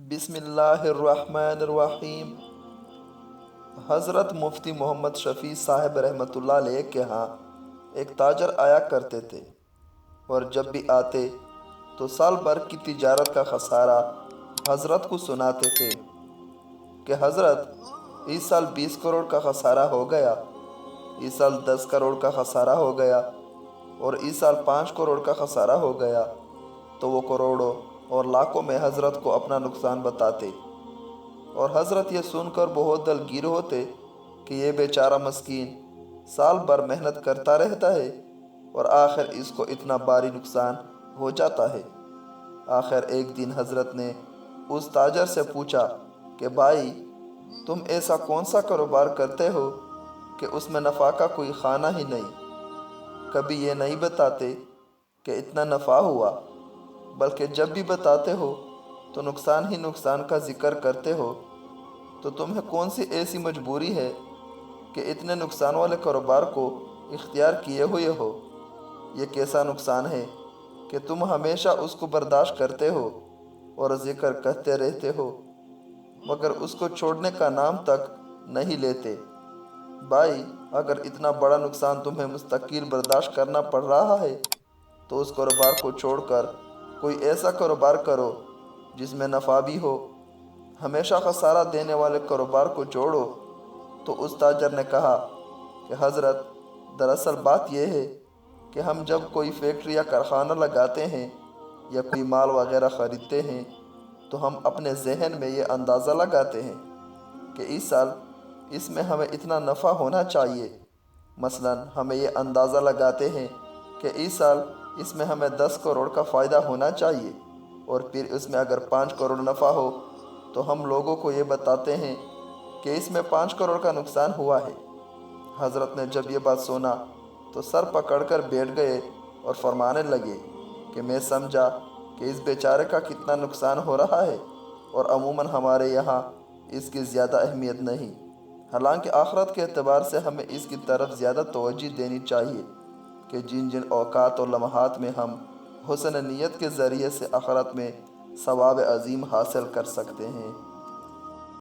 بسم اللہ الرحمن الرحیم۔ حضرت مفتی محمد شفیع صاحب رحمۃ اللہ علیہ کے ہاں ایک تاجر آیا کرتے تھے، اور جب بھی آتے تو سال بھر کی تجارت کا خسارہ حضرت کو سناتے تھے کہ حضرت اس سال 20 کروڑ کا خسارہ ہو گیا، اس سال 10 کروڑ کا خسارہ ہو گیا، اور اس سال 5 کروڑ کا خسارہ ہو گیا۔ تو وہ کروڑوں اور لاکھوں میں حضرت کو اپنا نقصان بتاتے، اور حضرت یہ سن کر بہت دلگیر ہوتے کہ یہ بیچارہ مسکین سال بھر محنت کرتا رہتا ہے اور آخر اس کو اتنا بھاری نقصان ہو جاتا ہے۔ آخر ایک دن حضرت نے اس تاجر سے پوچھا کہ بھائی، تم ایسا کون سا کاروبار کرتے ہو کہ اس میں نفع کا کوئی خانہ ہی نہیں؟ کبھی یہ نہیں بتاتے کہ اتنا نفع ہوا، بلکہ جب بھی بتاتے ہو تو نقصان ہی نقصان کا ذکر کرتے ہو۔ تو تمہیں کون سی ایسی مجبوری ہے کہ اتنے نقصان والے کاروبار کو اختیار کیے ہوئے ہو؟ یہ کیسا نقصان ہے کہ تم ہمیشہ اس کو برداشت کرتے ہو اور ذکر کہتے رہتے ہو، مگر اس کو چھوڑنے کا نام تک نہیں لیتے؟ بھائی، اگر اتنا بڑا نقصان تمہیں مستقل برداشت کرنا پڑ رہا ہے تو اس کاروبار کو چھوڑ کر کوئی ایسا کاروبار کرو جس میں نفع بھی ہو۔ ہمیشہ خسارہ دینے والے کاروبار کو چھوڑو۔ تو اس تاجر نے کہا کہ حضرت، دراصل بات یہ ہے کہ ہم جب کوئی فیکٹری یا کارخانہ لگاتے ہیں یا کوئی مال وغیرہ خریدتے ہیں تو ہم اپنے ذہن میں یہ اندازہ لگاتے ہیں کہ اس سال اس میں ہمیں اتنا نفع ہونا چاہیے۔ مثلا ہم یہ اندازہ لگاتے ہیں کہ اس سال اس میں ہمیں 10 کروڑ کا فائدہ ہونا چاہیے، اور پھر اس میں اگر 5 کروڑ نفع ہو تو ہم لوگوں کو یہ بتاتے ہیں کہ اس میں 5 کروڑ کا نقصان ہوا ہے۔ حضرت نے جب یہ بات سنا تو سر پکڑ کر بیٹھ گئے اور فرمانے لگے کہ میں سمجھا کہ اس بیچارے کا کتنا نقصان ہو رہا ہے، اور عموماً ہمارے یہاں اس کی زیادہ اہمیت نہیں۔ حالانکہ آخرت کے اعتبار سے ہمیں اس کی طرف زیادہ توجہ دینی چاہیے کہ جن جن اوقات اور لمحات میں ہم حسن نیت کے ذریعے سے آخرت میں ثواب عظیم حاصل کر سکتے ہیں۔